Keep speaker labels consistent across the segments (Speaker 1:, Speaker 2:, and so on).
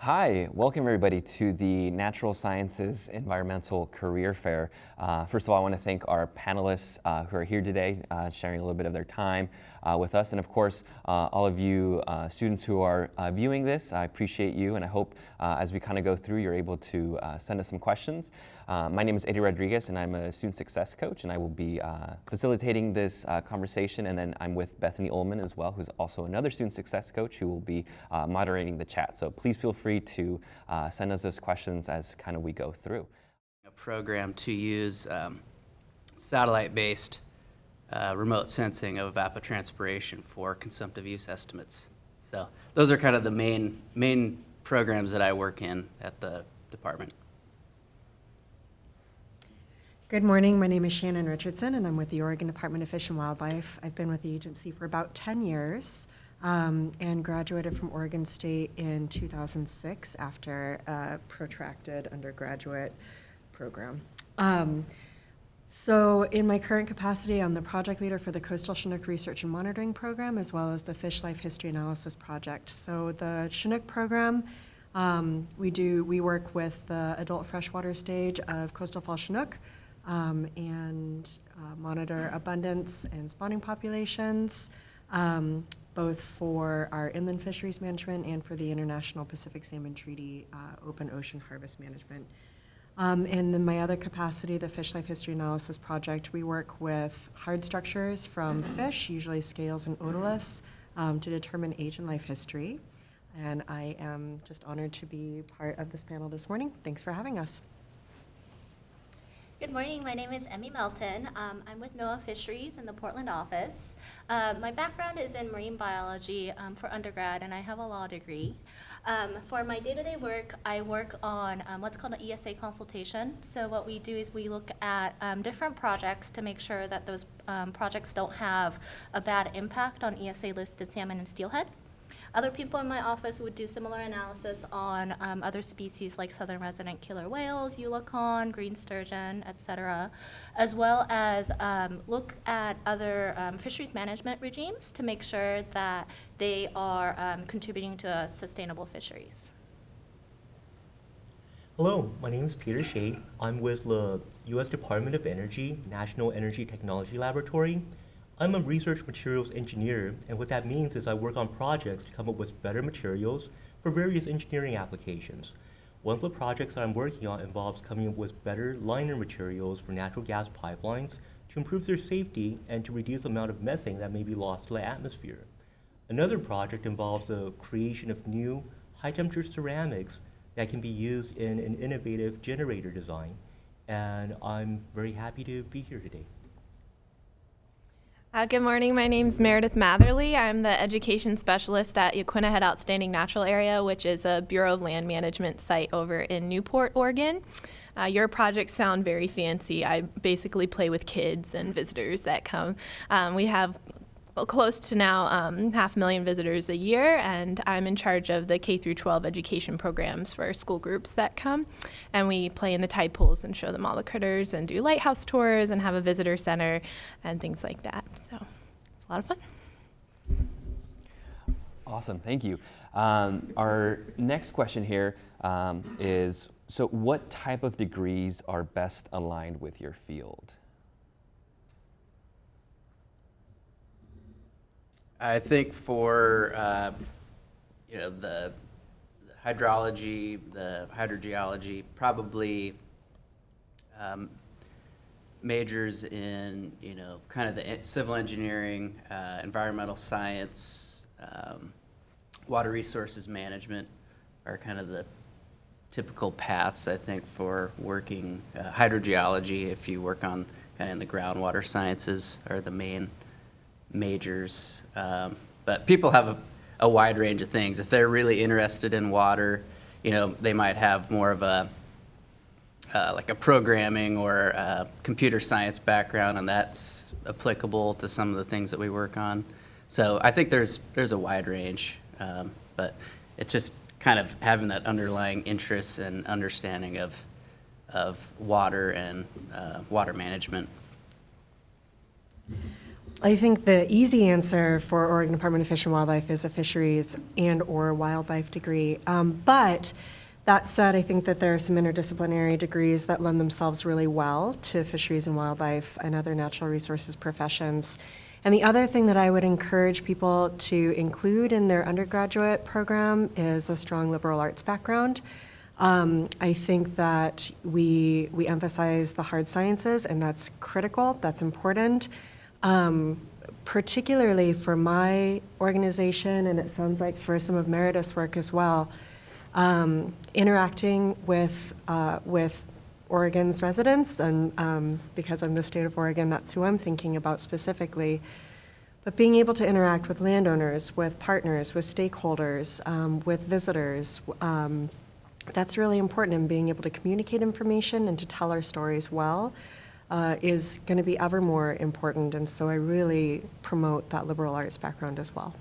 Speaker 1: Hi, welcome everybody to the Natural Sciences Environmental Career Fair. First of all, I want to thank our panelists who are here today, sharing a little bit of their time with us. And of course, all of you students who are viewing this, I appreciate you, and I hope as we kind of go through, you're able to send us some questions. My name is Eddie Rodriguez, and I'm a student success coach, and I will be facilitating this conversation. And then I'm with Bethany Ullman as well, who's also another student success coach who will be moderating the chat. So please feel free to send us those questions as kind of we go through.
Speaker 2: A program to use satellite-based remote sensing of evapotranspiration for consumptive use estimates. So those are kind of the main programs that I work in at the department.
Speaker 3: Good morning, my name is Shannon Richardson and I'm with the Oregon Department of Fish and Wildlife. I've been with the agency for about 10 years. And graduated from Oregon State in 2006 after a protracted undergraduate program. So in my current capacity, I'm the project leader for the Coastal Chinook Research and Monitoring Program, as well as the Fish Life History Analysis Project. So the Chinook program, we work with the adult freshwater stage of coastal fall Chinook and monitor abundance and spawning populations. Both for our inland fisheries management and for the International Pacific Salmon Treaty open ocean harvest management. And in my other capacity, the Fish Life History Analysis Project, we work with hard structures from fish, usually scales and otoliths, to determine age and life history. And I am just honored to be part of this panel this morning. Thanks for having us.
Speaker 4: Good morning, my name is Emmy Melton. I'm with NOAA Fisheries in the Portland office. My background is in marine biology for undergrad, and I have a law degree. For my day-to-day work, I work on what's called an ESA consultation. So what we do is we look at different projects to make sure that those projects don't have a bad impact on ESA-listed salmon and steelhead. Other people in my office would do similar analysis on other species like southern resident killer whales, eulachon, green sturgeon, etc., as well as look at other fisheries management regimes to make sure that they are contributing to sustainable fisheries.
Speaker 5: Hello, my name is Peter Shea. I'm with the U.S. Department of Energy, National Energy Technology Laboratory. I'm a research materials engineer, and what that means is I work on projects to come up with better materials for various engineering applications. One of the projects that I'm working on involves coming up with better liner materials for natural gas pipelines to improve their safety and to reduce the amount of methane that may be lost to the atmosphere. Another project involves the creation of new high-temperature ceramics that can be used in an innovative generator design, and I'm very happy to be here today.
Speaker 6: Good morning, my name's Meredith Matherly. I'm the education specialist at Yaquina Head Outstanding Natural Area, which is a Bureau of Land Management site over in Newport, Oregon. Your projects sound very fancy. I basically play with kids and visitors that come. We have close to now 500,000 visitors a year, and I'm in charge of the K through 12 education programs for school groups that come. And we play in the tide pools and show them all the critters and do lighthouse tours and have a visitor center and things like that. So it's a lot of fun.
Speaker 1: Awesome, thank you. Our next question here is, so what type of degrees are best aligned with your field?
Speaker 2: I think for the hydrology, the hydrogeology, probably majors in kind of the civil engineering, environmental science, water resources management are kind of the typical paths, I think, for working hydrogeology. If you work on kind of in the groundwater sciences, are the main majors, but people have a wide range of things. If they're really interested in water, they might have more of a like a programming or a computer science background, and that's applicable to some of the things that we work on. So I think there's a wide range, but it's just kind of having that underlying interest and understanding of water and water management.
Speaker 3: I think the easy answer for Oregon Department of Fish and Wildlife is a fisheries and/or wildlife degree. But that said, I think that there are some interdisciplinary degrees that lend themselves really well to fisheries and wildlife and other natural resources professions. And the other thing that I would encourage people to include in their undergraduate program is a strong liberal arts background. I think that we emphasize the hard sciences, and that's critical, that's important. Particularly for my organization, and it sounds like for some of Meredith's work as well, interacting with Oregon's residents, and because I'm the state of Oregon, that's who I'm thinking about specifically. But being able to interact with landowners, with partners, with stakeholders, with visitors, that's really important, and being able to communicate information and to tell our stories well is going to be ever more important. And so I really promote that liberal arts background as well.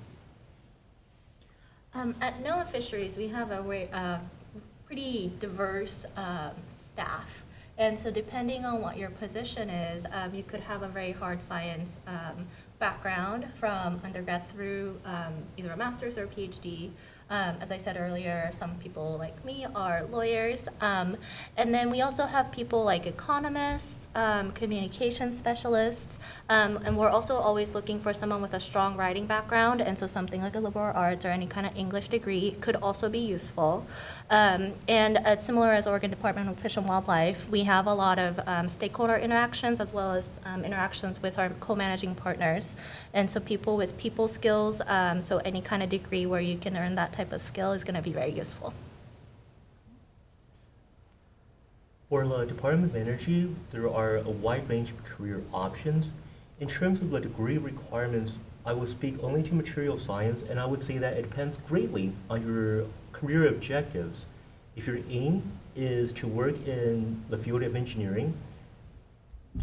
Speaker 4: At NOAA Fisheries, we have a pretty diverse staff. And so depending on what your position is, you could have a very hard science background from undergrad through either a master's or a PhD. As I said earlier, some people like me are lawyers. And then we also have people like economists, communication specialists, and we're also always looking for someone with a strong writing background, and so something like a liberal arts or any kind of English degree could also be useful. And similar as Oregon Department of Fish and Wildlife, we have a lot of stakeholder interactions as well as interactions with our co-managing partners. And so people with people skills, so any kind of degree where you can earn that type of skill is going to be very useful.
Speaker 5: For the Department of Energy, there are a wide range of career options. In terms of the degree requirements, I will speak only to material science, and I would say that it depends greatly on your career objectives. If your aim is to work in the field of engineering,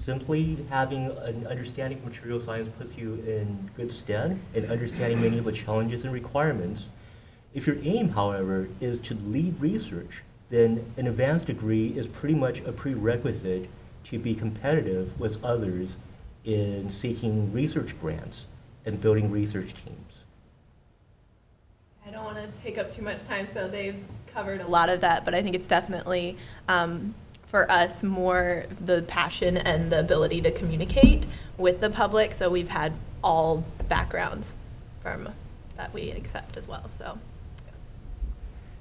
Speaker 5: simply having an understanding of material science puts you in good stead in understanding many of the challenges and requirements. If your aim, however, is to lead research, then an advanced degree is pretty much a prerequisite to be competitive with others in seeking research grants and building research teams.
Speaker 6: I don't want to take up too much time, so they've covered a lot of that, but I think it's definitely for us more the passion and the ability to communicate with the public. So we've had all backgrounds from that we accept as well. So.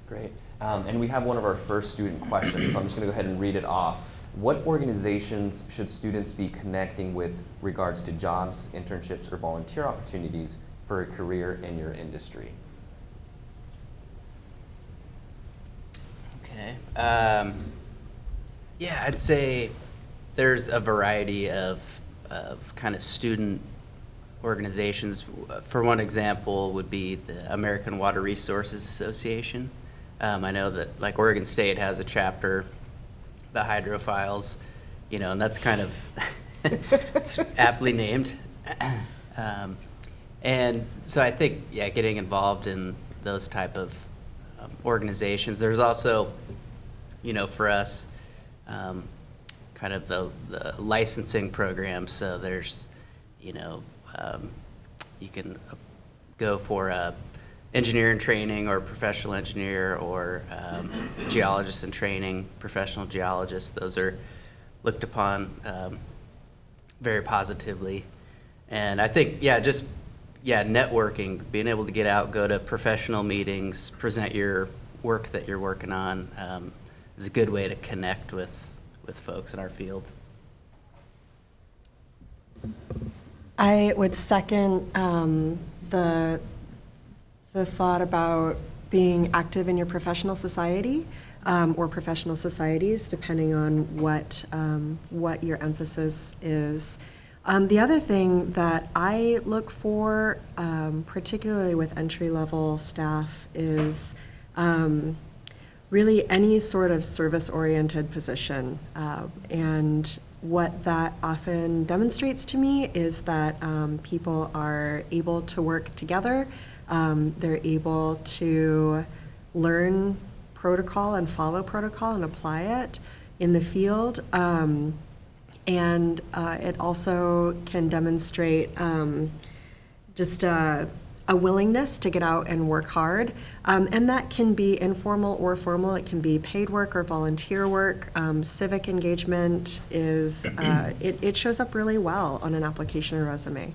Speaker 1: Great. And we have one of our first student questions, so I'm just going to go ahead and read it off. What organizations should students be connecting with regards to jobs, internships, or volunteer opportunities for a career in your industry?
Speaker 2: Okay. Yeah, I'd say there's a variety of kind of student organizations. For one example would be the American Water Resources Association. I know that like Oregon State has a chapter, the Hydrophiles, and that's kind of it's aptly named. And so I think, yeah, getting involved in those type of organizations. There's also, for us, kind of the licensing program. So there's, you can go for a engineer in training or professional engineer or geologist in training, professional geologist. Those are looked upon very positively. And I think, networking, being able to get out, go to professional meetings, present your work that you're working on is a good way to connect with folks in our field.
Speaker 3: I would second the thought about being active in your professional society or professional societies, depending on what your emphasis is. The other thing that I look for, particularly with entry-level staff, is really any sort of service-oriented position. And what that often demonstrates to me is that people are able to work together. They're able to learn protocol and follow protocol and apply it in the field. And it also can demonstrate just a willingness to get out and work hard. And that can be informal or formal. It can be paid work or volunteer work. Civic engagement is, it shows up really well on an application or resume.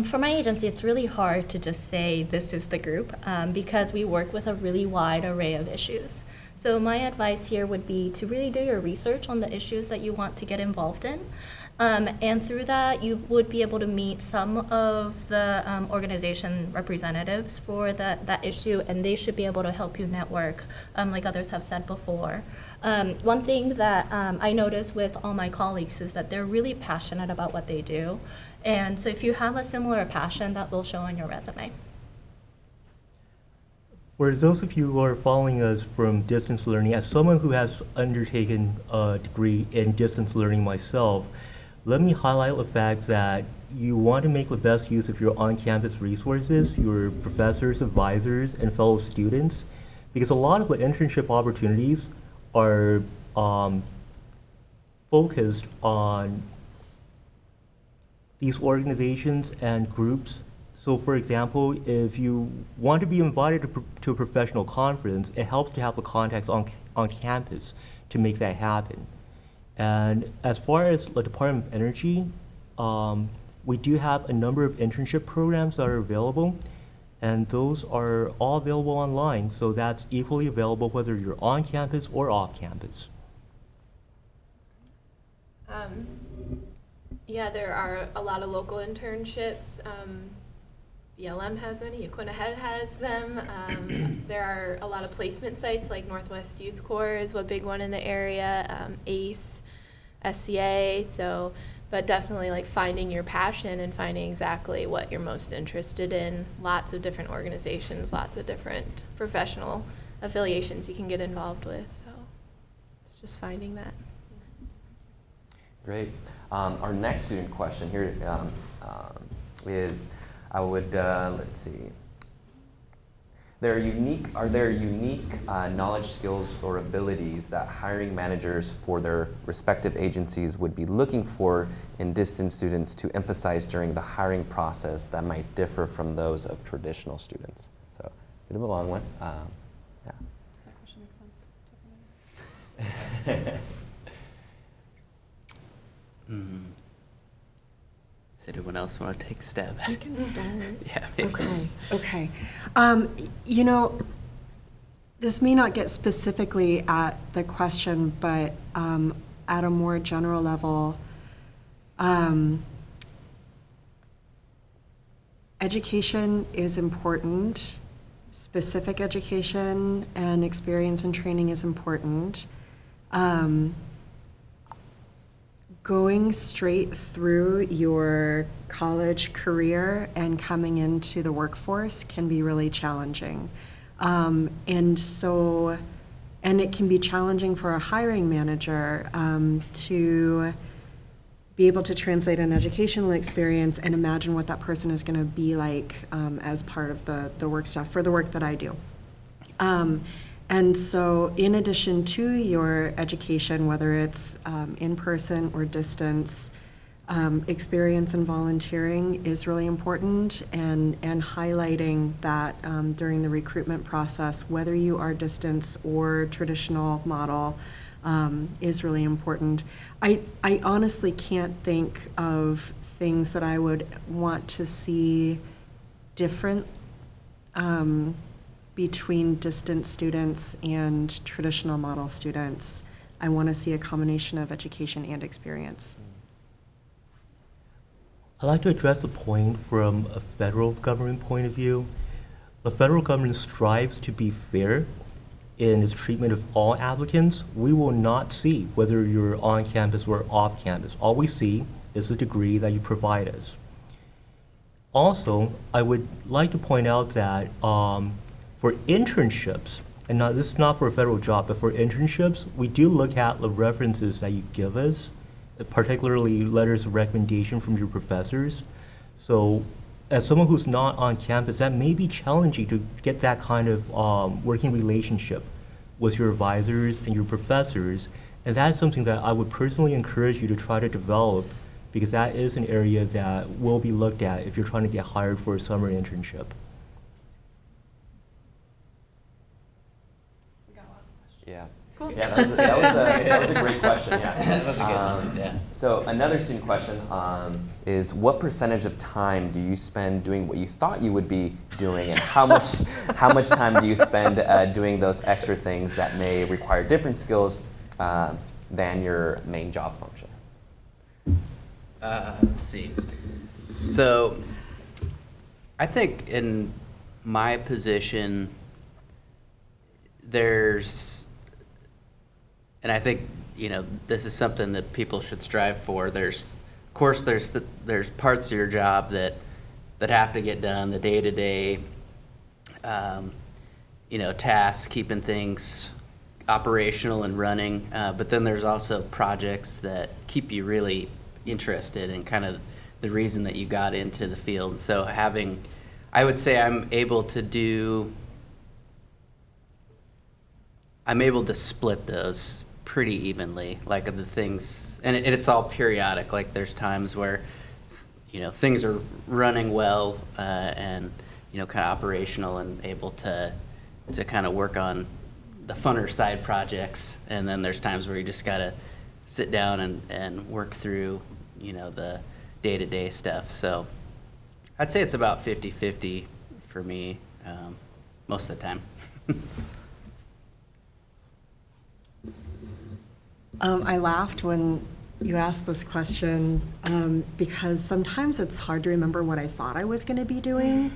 Speaker 4: For my agency, it's really hard to just say this is the group because we work with a really wide array of issues. So my advice here would be to really do your research on the issues that you want to get involved in. And through that, you would be able to meet some of the organization representatives for that issue, and they should be able to help you network, like others have said before. One thing that I notice with all my colleagues is that they're really passionate about what they do. And so if you have a similar passion, that will show on your resume.
Speaker 5: For those of you who are following us from distance learning, as someone who has undertaken a degree in distance learning myself, let me highlight the fact that you want to make the best use of your on-campus resources, your professors, advisors, and fellow students, because a lot of the internship opportunities are focused on these organizations and groups. So for example, if you want to be invited to a professional conference, it helps to have the contacts on campus to make that happen. And as far as the Department of Energy, we do have a number of internship programs that are available, and those are all available online, so that's equally available whether you're on campus or off campus.
Speaker 6: Yeah, there are a lot of local internships. BLM has many, Yaquina Head has them. There are a lot of placement sites like Northwest Youth Corps is a big one in the area, ACE, SCA, so, but definitely like finding your passion and finding exactly what you're most interested in. Lots of different organizations, lots of different professional affiliations you can get involved with, so it's just finding that.
Speaker 1: Great. Our next student question here is, I would, let's see. Are there unique knowledge, skills, or abilities that hiring managers for their respective agencies would be looking for in distance students to emphasize during the hiring process that might differ from those of traditional students? So, a bit of a long one. Yeah.
Speaker 3: Does that question make sense?
Speaker 2: Does anyone else want to take a stab at
Speaker 3: You
Speaker 2: it?
Speaker 3: can start.
Speaker 2: Yeah, maybe.
Speaker 3: Okay. You know, this may not get specifically at the question, but at a more general level, education is important. Specific education and experience and training is important. Going straight through your college career and coming into the workforce can be really challenging. And it can be challenging for a hiring manager to be able to translate an educational experience and imagine what that person is going to be like as part of the work staff for the work that I do. And so in addition to your education, whether it's in person or distance, experience in volunteering is really important, and highlighting that during the recruitment process, whether you are distance or traditional model, is really important. I honestly can't think of things that I would want to see different between distance students and traditional model students. I want to see a combination of education and experience.
Speaker 5: I'd like to address the point from a federal government point of view. The federal government strives to be fair in its treatment of all applicants. We will not see whether you're on campus or off campus. All we see is the degree that you provide us. Also, I would like to point out that for internships, and this is not for a federal job, but for internships, we do look at the references that you give us, particularly letters of recommendation from your professors. So as someone who's not on campus, that may be challenging to get that kind of working relationship with your advisors and your professors, And that is something that I would personally encourage you to try to develop, because that is an area that will be looked at if you're trying to get hired for a summer internship.
Speaker 1: Yeah.
Speaker 6: Cool.
Speaker 1: Yeah, that was a great question. Yeah.
Speaker 2: That was a good one, yeah.
Speaker 1: So another student question is, what percentage of time do you spend doing what you thought you would be doing, and how much time do you spend doing those extra things that may require different skills than your main job function?
Speaker 2: Let's see. So I think in my position, and I think, this is something that people should strive for. There's parts of your job that have to get done, the day-to-day, tasks, keeping things operational and running. But then there's also projects that keep you really interested in kind of the reason that you got into the field. So I would say I'm able to split those pretty evenly, like the things, and it's all periodic. Like there's times where, things are running well and, kind of operational and able to kind of work on the funner side projects. And then there's times where you just got to sit down and work through, the day-to-day stuff. So I'd say it's about 50-50 for me most of the time.
Speaker 3: I laughed when you asked this question because sometimes it's hard to remember what I thought I was going to be doing.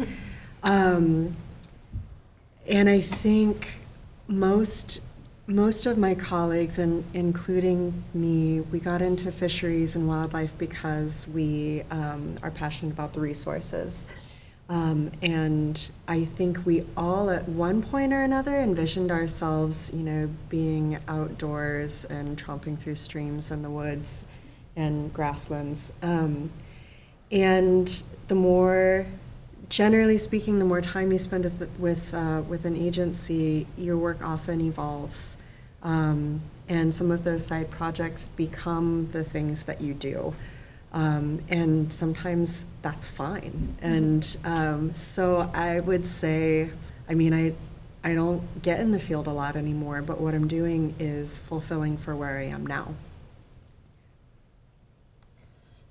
Speaker 3: And I think most of my colleagues, and including me, we got into fisheries and wildlife because we are passionate about the resources. And I think we all at one point or another envisioned ourselves, being outdoors and tromping through streams and the woods and grasslands. And generally speaking, the more time you spend with an agency, your work often evolves. And some of those side projects become the things that you do. And sometimes that's fine. And so I would say, I don't get in the field a lot anymore, but what I'm doing is fulfilling for where I am now.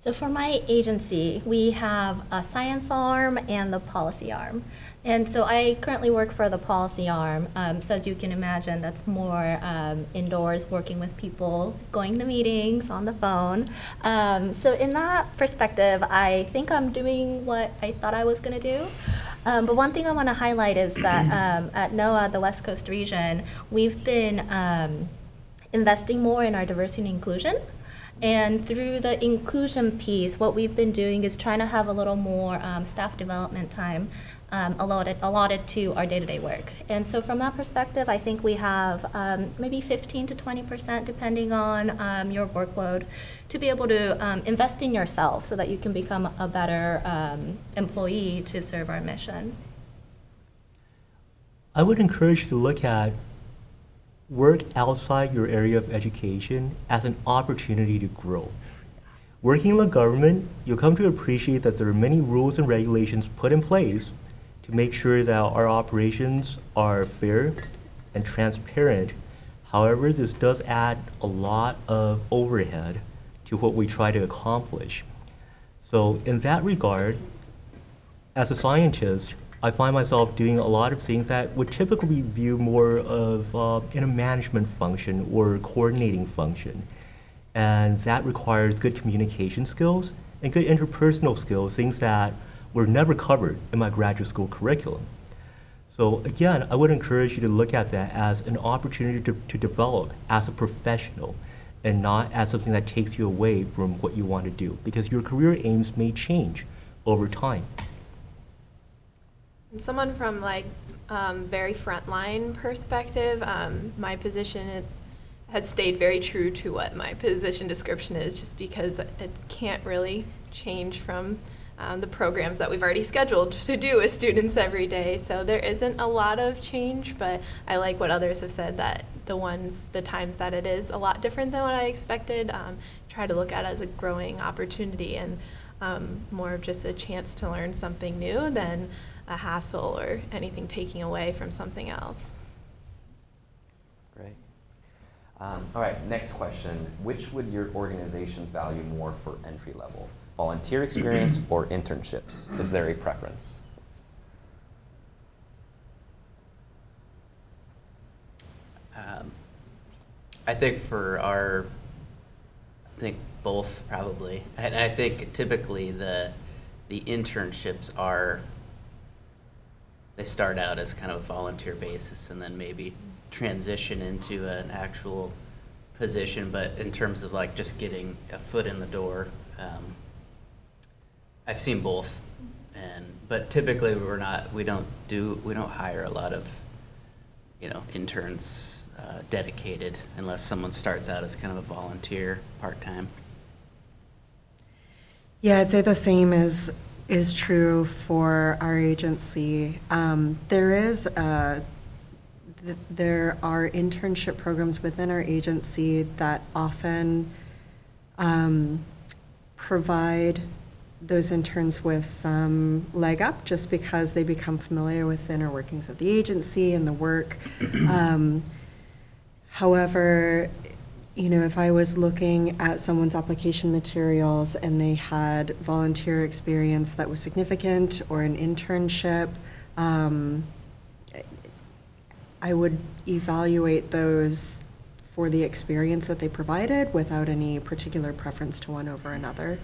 Speaker 4: So for my agency, we have a science arm and the policy arm. And so I currently work for the policy arm. So as you can imagine, that's more indoors, working with people, going to meetings on the phone. So in that perspective, I think I'm doing what I thought I was going to do. But one thing I want to highlight is that at NOAA, the West Coast region, we've been investing more in our diversity and inclusion. And through the inclusion piece, what we've been doing is trying to have a little more staff development time allotted to our day-to-day work. And so from that perspective, I think we have maybe 15 to 20%, depending on your workload, to be able to invest in yourself so that you can become a better employee to serve our mission.
Speaker 5: I would encourage you to look at work outside your area of education as an opportunity to grow. Working in the government, you'll come to appreciate that there are many rules and regulations put in place to make sure that our operations are fair and transparent. However, this does add a lot of overhead to what we try to accomplish. So in that regard, as a scientist, I find myself doing a lot of things that would typically be viewed more of in a management function or coordinating function. And that requires good communication skills and good interpersonal skills, things that were never covered in my graduate school curriculum. So again, I would encourage you to look at that as an opportunity to develop as a professional and not as something that takes you away from what you want to do, because your career aims may change over time.
Speaker 6: Someone from very frontline perspective, my position has stayed very true to what my position description is, just because it can't really change from the programs that we've already scheduled to do with students every day. So there isn't a lot of change, but I like what others have said, that the times that it is a lot different than what I expected, try to look at it as a growing opportunity and more of just a chance to learn something new than a hassle or anything taking away from something else.
Speaker 1: Great. All right, next question. Which would your organizations value more for entry level? Volunteer experience or internships? Is there a preference?
Speaker 2: I think I think both probably. And I think typically the internships they start out as kind of a volunteer basis and then maybe transition into an actual position. But in terms of like just getting a foot in the door, I've seen both. But typically we don't hire a lot of, interns dedicated unless someone starts out as kind of a volunteer part-time.
Speaker 3: Yeah, I'd say the same is true for our agency. There are internship programs within our agency that often provide those interns with some leg up just because they become familiar with the inner workings of the agency and the work. However, if I was looking at someone's application materials and they had volunteer experience that was significant or an internship, I would evaluate those for the experience that they provided without any particular preference to one over another.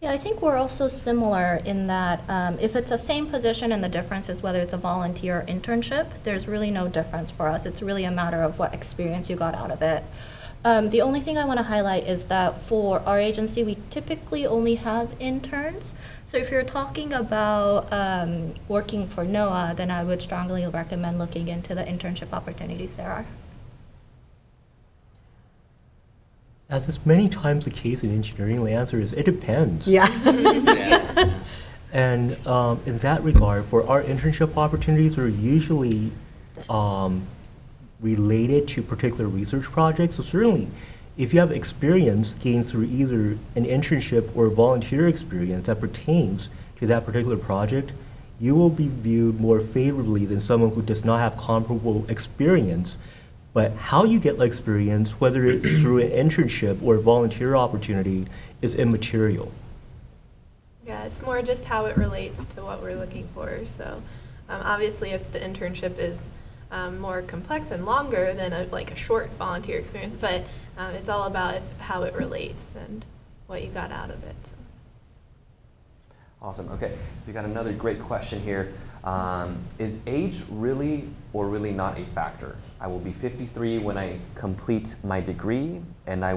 Speaker 4: Yeah, I think we're also similar in that if it's the same position and the difference is whether it's a volunteer or internship, there's really no difference for us. It's really a matter of what experience you got out of it. The only thing I want to highlight is that for our agency, we typically only have interns. So if you're talking about working for NOAA, then I would strongly recommend looking into the internship opportunities there are.
Speaker 5: As is many times the case in engineering, the answer is it depends.
Speaker 3: Yeah.
Speaker 2: Yeah.
Speaker 5: And in that regard, for our internship opportunities, are usually related to particular research projects. So certainly, if you have experience gained through either an internship or volunteer experience that pertains to that particular project, you will be viewed more favorably than someone who does not have comparable experience. But how you get the experience, whether it's through an internship or a volunteer opportunity, is immaterial.
Speaker 6: Yeah, it's more just how it relates to what we're looking for. So obviously if the internship is more complex and longer than a short volunteer experience, but it's all about how it relates and what you got out of it. So.
Speaker 1: Awesome. Okay, we got another great question here. Is age really or really not a factor? I will be 53 when I complete my degree, and I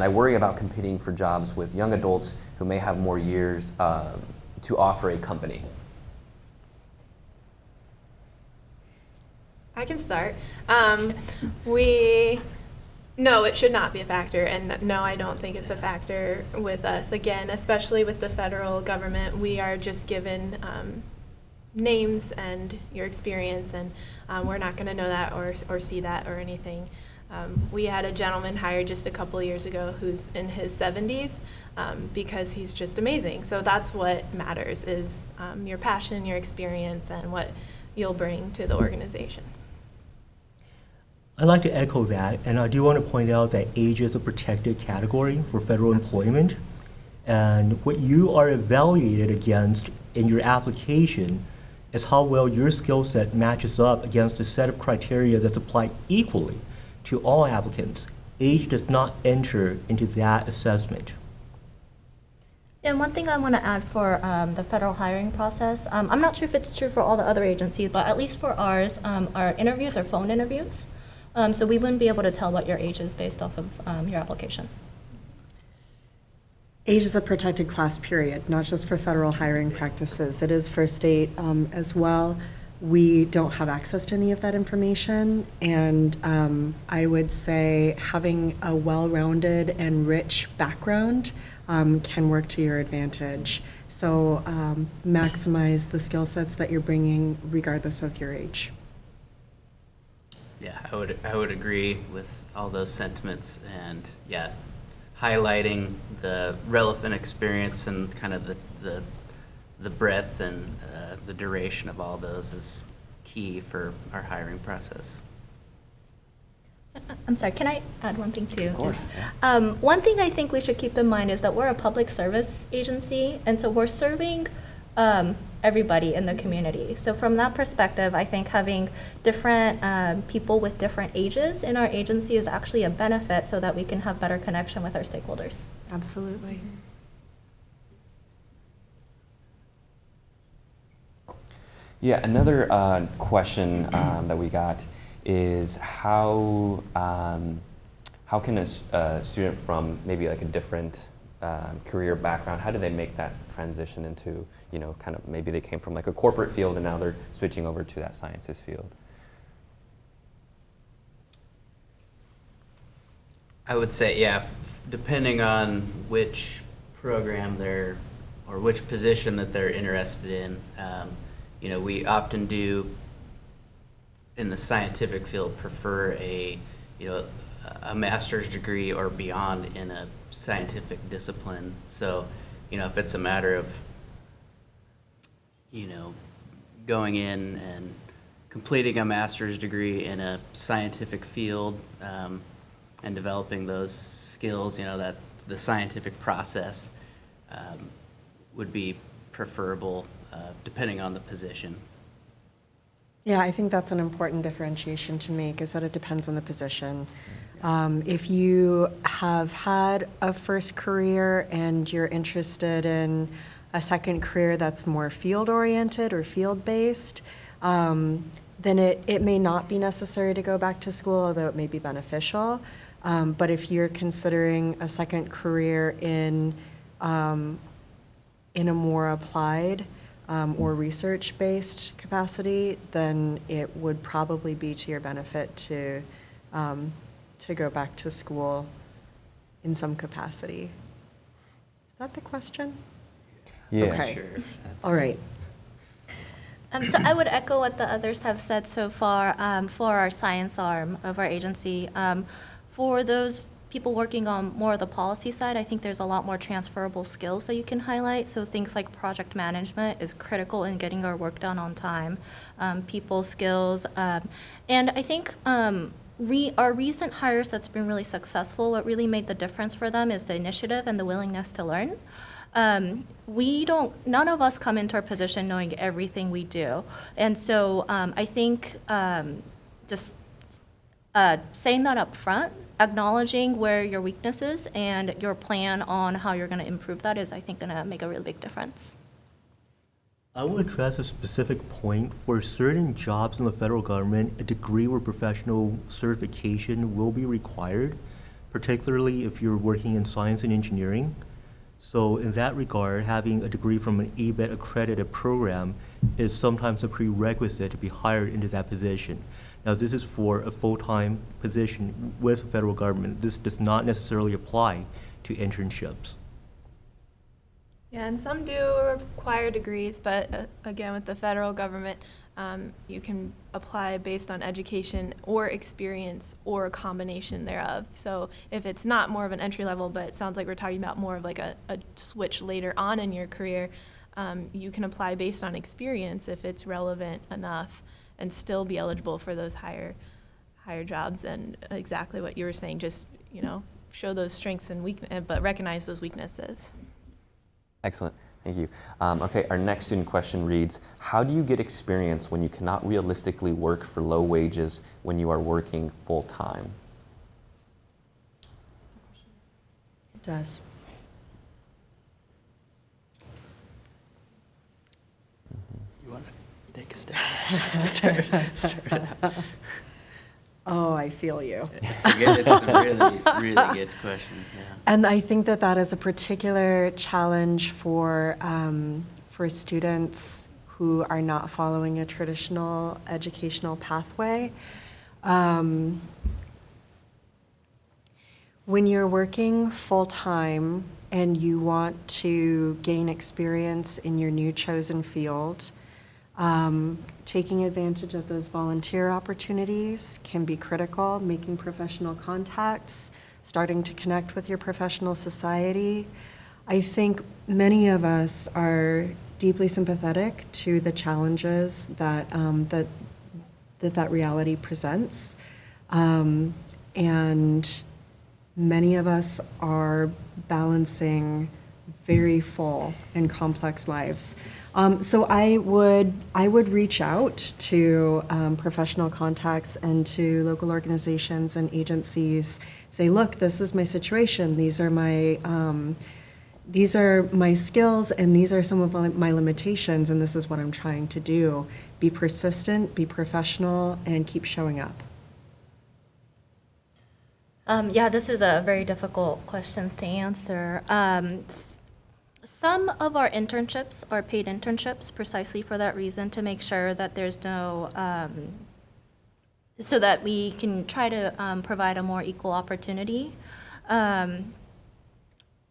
Speaker 1: worry about competing for jobs with young adults who may have more years to offer a company.
Speaker 6: I can start. No, it should not be a factor, and no, I don't think it's a factor with us. Again, especially with the federal government, we are just given names and your experience, and we're not going to know that or see that or anything. We had a gentleman hired just a couple of years ago who's in his 70s because he's just amazing. So that's what matters is your passion, your experience, and what you'll bring to the organization.
Speaker 5: I'd like to echo that, and I do want to point out that age is a protected category for federal employment, and what you are evaluated against in your application is how well your skill set matches up against a set of criteria that's applied equally to all applicants. Age does not enter into that assessment.
Speaker 4: And one thing I want to add for the federal hiring process, I'm not sure if it's true for all the other agencies, but at least for ours, our interviews are phone interviews. So we wouldn't be able to tell what your age is based off of your application.
Speaker 3: Age is a protected class period, not just for federal hiring practices. It is for state as well. we don't have access to any of that information. And I would say having a well-rounded and rich background can work to your advantage. So maximize the skill sets that you're bringing regardless of your age.
Speaker 2: Yeah, I would agree with all those sentiments, and yeah, highlighting the relevant experience and kind of the breadth and the duration of all those is key for our hiring process.
Speaker 4: I'm sorry, can I add one thing too?
Speaker 1: Of course,
Speaker 4: One thing I think we should keep in mind is that we're a public service agency, and so we're serving everybody in the community. So from that perspective, I think having different people with different ages in our agency is actually a benefit so that we can have better connection with our stakeholders.
Speaker 3: Absolutely.
Speaker 1: Yeah, another question that we got is how can a student from maybe like a different career background, how do they make that transition into, you know, kind of maybe they came from like a corporate field and now they're switching over to that sciences field?
Speaker 2: I would say, yeah, depending on which program they're, or which position that they're interested in, you know, we often do in the scientific field prefer a, you know, a master's degree or beyond in a scientific discipline. So, you know, if it's a matter of, you know, going in and completing a master's degree in a scientific field and developing those skills, you know, that the scientific process would be preferable depending on the position.
Speaker 3: Yeah, I think that's an important differentiation to make, is that it depends on the position. If you have had a first career and you're interested in a second career that's more field-oriented or field-based, then it may not be necessary to go back to school, although it may be beneficial. But if you're considering a second career in a more applied or research-based capacity, then it would probably be to your benefit to go back to school in some capacity. Is that the question?
Speaker 1: Yeah,
Speaker 3: Okay.
Speaker 2: Sure.
Speaker 3: All right.
Speaker 4: So I would echo what the others have said so far for our science arm of our agency. For those people working on more of the policy side, I think there's a lot more transferable skills that you can highlight. So things like project management is critical in getting our work done on time, people skills. And I think our recent hires that's been really successful, what really made the difference for them is the initiative and the willingness to learn. None of us come into our position knowing everything we do. And so I think just saying that up front, acknowledging where your weakness is and your plan on how you're going to improve that is, I think, going to make a really big difference.
Speaker 5: I will address a specific point. For certain jobs in the federal government, a degree or professional certification will be required, particularly if you're working in science and engineering. So in that regard, having a degree from an ABET accredited program is sometimes a prerequisite to be hired into that position. Now, this is for a full-time position with the federal government. This does not necessarily apply to internships.
Speaker 6: Yeah, and some do require degrees, but again, with the federal government, you can apply based on education or experience or a combination thereof. So if it's not more of an entry level, but it sounds like we're talking about more of like a switch later on in your career, you can apply based on experience if it's relevant enough and still be eligible for those higher jobs. And exactly what you were saying, just, you know, show those strengths and weaknesses, but recognize those weaknesses. Excellent.
Speaker 1: Thank you. Okay, our next student question reads, how do you get experience when you cannot realistically work for low wages when you are working full-time?
Speaker 3: It does.
Speaker 2: You want to take a step? Start it out.
Speaker 3: Oh, I feel you.
Speaker 2: It's a really, really good question, yeah.
Speaker 3: And I think that is a particular challenge for students who are not following a traditional educational pathway. When you're working full-time and you want to gain experience in your new chosen field, taking advantage of those volunteer opportunities can be critical, making professional contacts, starting to connect with your professional society. I think many of us are deeply sympathetic to the challenges that that reality presents. And many of us are balancing very full and complex lives. So I would reach out to professional contacts and to local organizations and agencies. Say, look, this is my situation. These are my skills, and these are some of my limitations, and this is what I'm trying to do. Be persistent, be professional, and keep showing up.
Speaker 4: Yeah, this is a very difficult question to answer. Some of our internships are paid internships precisely for that reason, to make sure that there's no, so that we can try to provide a more equal opportunity.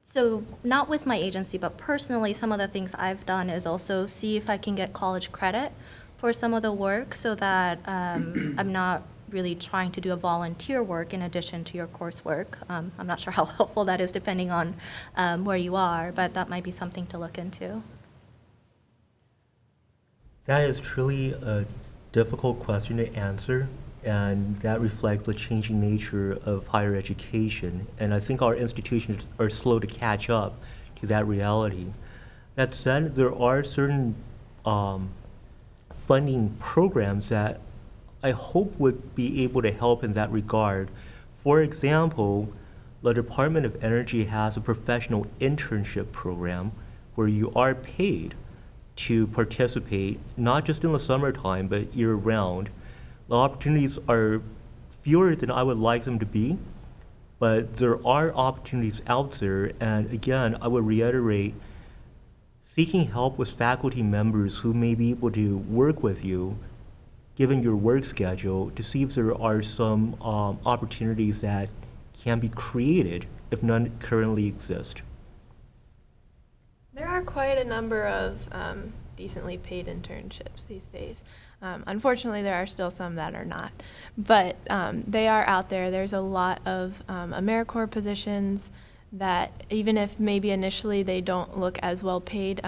Speaker 4: So not with my agency, but personally, some of the things I've done is also see if I can get college credit for some of the work, so that I'm not really trying to do a volunteer work in addition to your coursework. I'm not sure how helpful that is depending on where you are, but that might be something to look into.
Speaker 5: That is truly a difficult question to answer, and that reflects the changing nature of higher education. And I think our institutions are slow to catch up to that reality. That said, there are certain funding programs that I hope would be able to help in that regard. For example, the Department of Energy has a professional internship program where you are paid to participate, not just in the summertime, but year-round. The opportunities are fewer than I would like them to be, but there are opportunities out there. And again, I would reiterate, seeking help with faculty members who may be able to work with you given your work schedule, to see if there are some opportunities that can be created if none currently exist.
Speaker 6: There are quite a number of decently paid internships these days. Unfortunately, there are still some that are not, but they are out there. There's a lot of AmeriCorps positions that, even if maybe initially they don't look as well paid,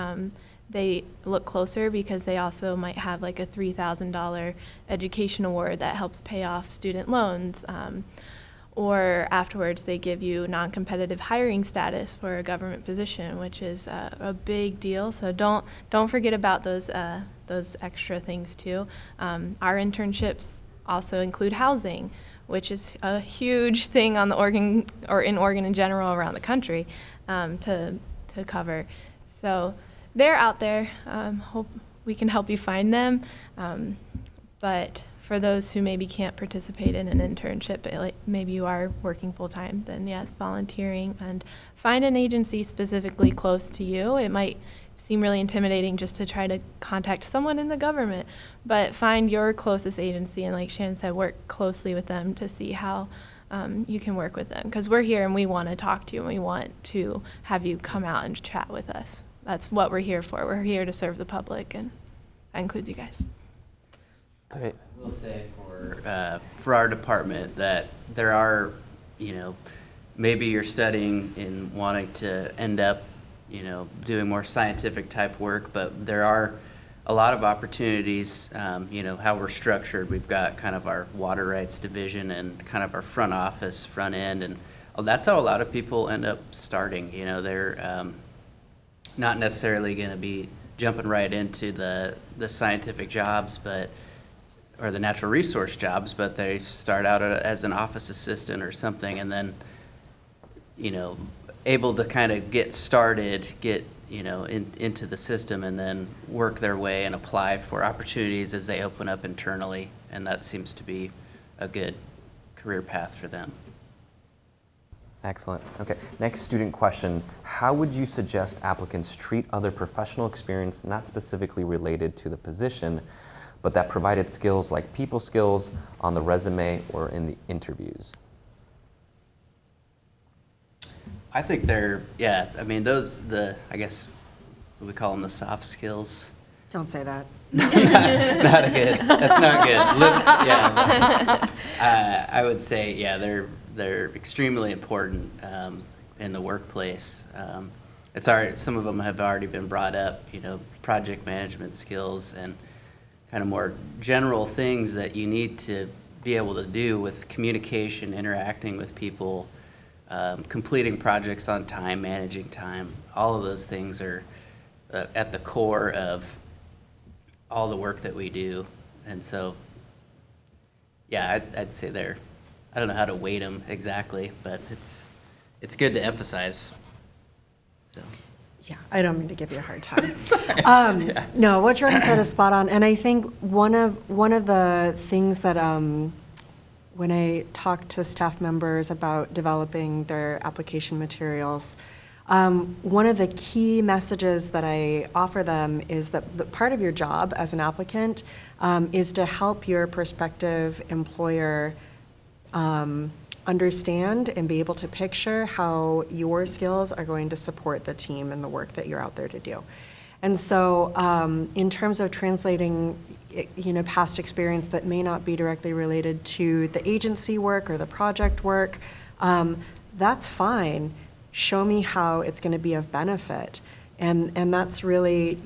Speaker 6: they look closer because they also might have like a $3,000 education award that helps pay off student loans. Or afterwards, they give you non-competitive hiring status for a government position, which is a big deal. So don't forget about those extra things too. Our internships also include housing, which is a huge thing on the Oregon, or in Oregon in general, around the country, to cover. So they're out there. Hope we can help you find them. But for those who maybe can't participate in an internship, like maybe you are working full-time, then yes, volunteering, and find an agency specifically close to you. It might seem really intimidating just to try to contact someone in the government, but find your closest agency, and like Shannon said, work closely with them to see how you can work with them. Because we're here and we want to talk to you, and we want to have you come out and chat with us. That's what we're here for. We're here to serve the public, and that includes you guys.
Speaker 1: Great.
Speaker 2: I will say for our department that there are, maybe you're studying and wanting to end up, doing more scientific type work, but there are a lot of opportunities, how we're structured. We've got kind of our water rights division and kind of our front office, front end, and that's how a lot of people end up starting. They're not necessarily going to be jumping right into the scientific jobs, or the natural resource jobs, but they start out as an office assistant or something, and then, able to kind of get started, into the system, and then work their way and apply for opportunities as they open up internally, and that seems to be a good career path for them.
Speaker 1: Excellent. Okay. Next student question. How would you suggest applicants treat other professional experience not specifically related to the position, but that provided skills like people skills on the resume or in the interviews?
Speaker 2: I think I guess we call them the soft skills.
Speaker 3: Don't say that.
Speaker 2: Not good. That's not good. I would say, yeah, they're extremely important in the workplace. Some of them have already been brought up, project management skills and kind of more general things that you need to be able to do with communication, interacting with people, completing projects on time, managing time. All of those things are at the core of all the work that we do. And so, yeah, I'd say I don't know how to weight them exactly, but it's good to emphasize. So.
Speaker 3: Yeah, I don't mean to give you a hard time. No, what Jordan said is spot on, and I think one of the things that when I talk to staff members about developing their application materials, one of the key messages that I offer them is that the part of your job as an applicant is to help your prospective employer understand and be able to picture how your skills are going to support the team and the work that you're out there to do. And so in terms of translating past experience that may not be directly related to the agency work or the project work, that's fine. Show me how it's going to be of benefit. And that's really,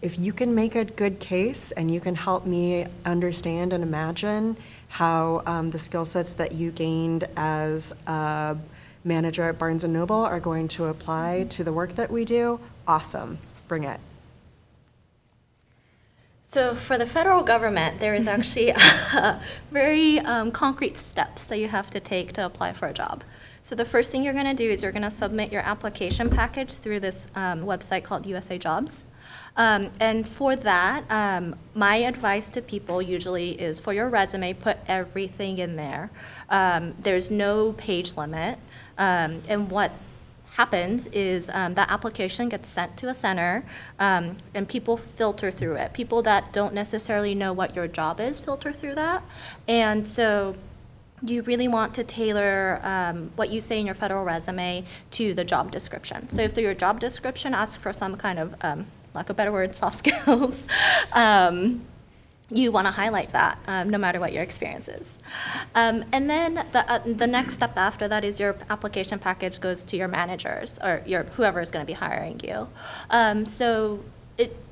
Speaker 3: if you can make a good case and you can help me understand and imagine how the skill sets that you gained as a manager at Barnes & Noble are going to apply to the work that we do, awesome, bring it.
Speaker 4: So for the federal government, there is actually very concrete steps that you have to take to apply for a job. So the first thing you're going to do is you're going to submit your application package through this website called USA Jobs. And for that, my advice to people usually is for your resume, put everything in there. There's no page limit. And what happens is that application gets sent to a center, and people filter through it. People that don't necessarily know what your job is filter through that. And so you really want to tailor what you say in your federal resume to the job description. So if your job description asks for some kind of, lack of a better word, soft skills, you want to highlight that no matter what your experience is. And then the next step after that is your application package goes to your managers or whoever is going to be hiring you.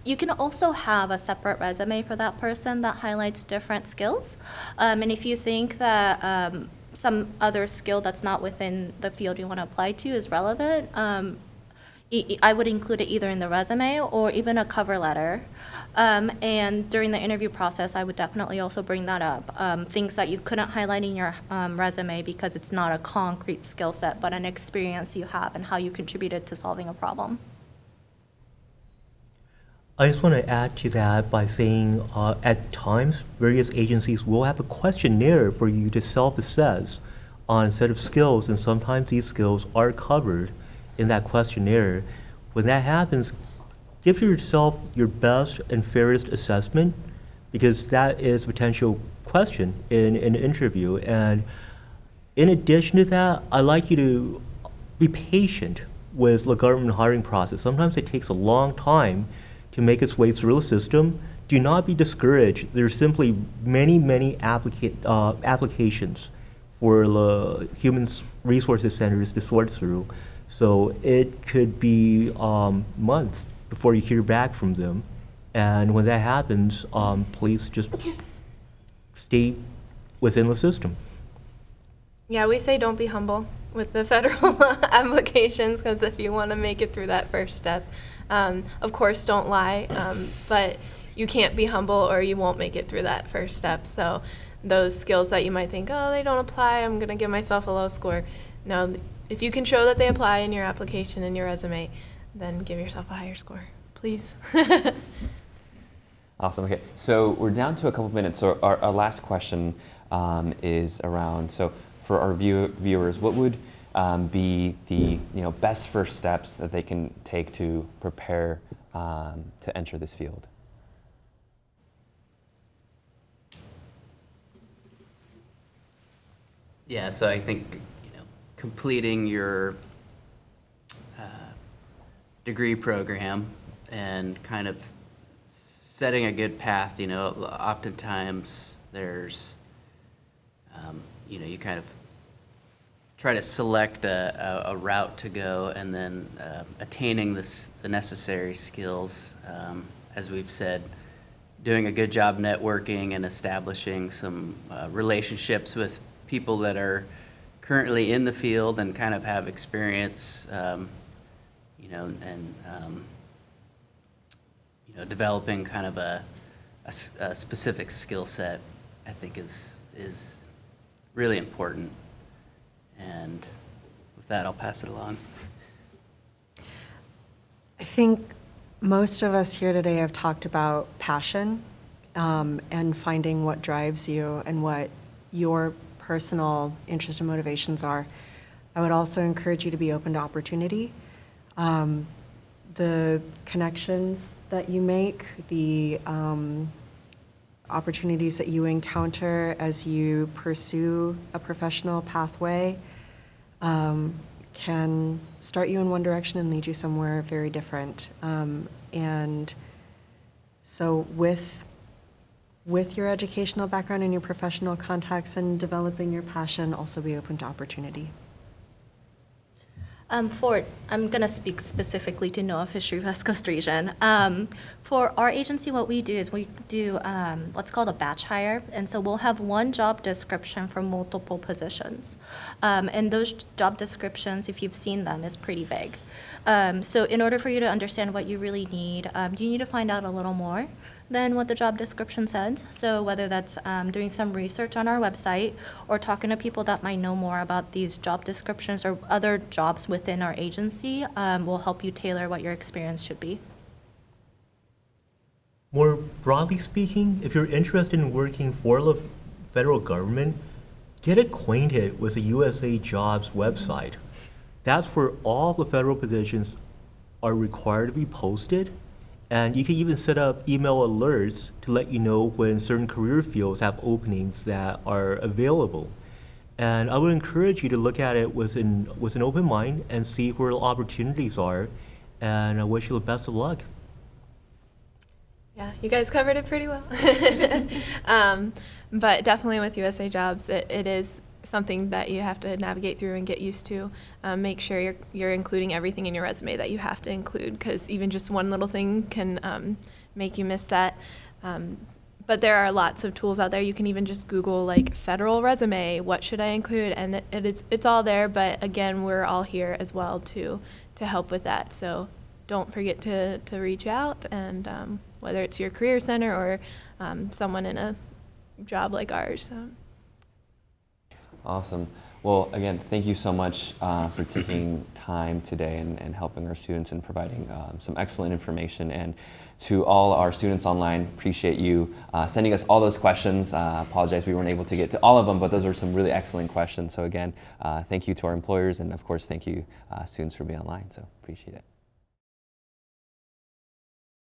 Speaker 4: You can also have a separate resume for that person that highlights different skills. And if you think that some other skill that's not within the field you want to apply to is relevant, I would include it either in the resume or even a cover letter. And during the interview process, I would definitely also bring that up. Things that you couldn't highlight in your resume because it's not a concrete skill set, but an experience you have and how you contributed to solving a problem.
Speaker 5: I just want to add to that by saying at times, various agencies will have a questionnaire for you to self-assess on a set of skills, and sometimes these skills are covered in that questionnaire. When that happens, give yourself your best and fairest assessment, because that is a potential question in an interview. And in addition to that, I'd like you to be patient with the government hiring process. Sometimes it takes a long time to make its way through the system. Do not be discouraged. There's simply many applications for the human resources centers to sort through. So it could be months before you hear back from them. And when that happens, please just stay within the system.
Speaker 6: Yeah, we say don't be humble with the federal applications, because if you want to make it through that first step, of course, don't lie, but you can't be humble or you won't make it through that first step. So those skills that you might think, oh, they don't apply, I'm going to give myself a low score. No, if you can show that they apply in your application and your resume, then give yourself a higher score, please.
Speaker 1: Awesome. Okay, so we're down to a couple minutes. So our last question is around, so for our viewers, what would be the best first steps that they can take to prepare to enter this field?
Speaker 2: Yeah, so I think completing your degree program and kind of setting a good path. Oftentimes there's you kind of try to select a route to go, and then attaining the necessary skills, as we've said, doing a good job networking and establishing some relationships with people that are currently in the field and kind of have experience, and developing kind of a specific skill set, I think is really important. And with that, I'll pass it along.
Speaker 3: I think most of us here today have talked about passion and finding what drives you and what your personal interest and motivations are. I would also encourage you to be open to opportunity. The connections that you make, the opportunities that you encounter as you pursue a professional pathway can start you in one direction and lead you somewhere very different. And so with your educational background and your professional contacts and developing your passion, also be open to opportunity.
Speaker 4: I'm going to speak specifically to NOAA Fisheries West Coast Region. For our agency, what we do is we do what's called a batch hire. And so we'll have one job description for multiple positions. And those job descriptions, if you've seen them, is pretty vague. So in order for you to understand what you really need, you need to find out a little more than what the job description says. So whether that's doing some research on our website or talking to people that might know more about these job descriptions or other jobs within our agency will help you tailor what your experience should be.
Speaker 5: More broadly speaking, if you're interested in working for the federal government, get acquainted with the USA Jobs website. That's where all the federal positions are required to be posted. And you can even set up email alerts to let you know when certain career fields have openings that are available. And I would encourage you to look at it with an open mind and see where the opportunities are. And I wish you the best of luck.
Speaker 6: Yeah, you guys covered it pretty well. But definitely with USA Jobs, it is something that you have to navigate through and get used to. Make sure you're including everything in your resume that you have to include, because even just one little thing can make you miss that. But there are lots of tools out there. You can even just Google like federal resume, what should I include? And it's all there, but again, we're all here as well to help with that. So don't forget to reach out, and whether it's your career center or someone in a job like ours.
Speaker 1: Awesome. Well, again, thank you so much for taking time today and helping our students and providing some excellent information. And to all our students online, appreciate you sending us all those questions. Apologize we weren't able to get to all of them, but those were some really excellent questions. So again, thank you to our employers, and of course, thank you students for being online. So appreciate it.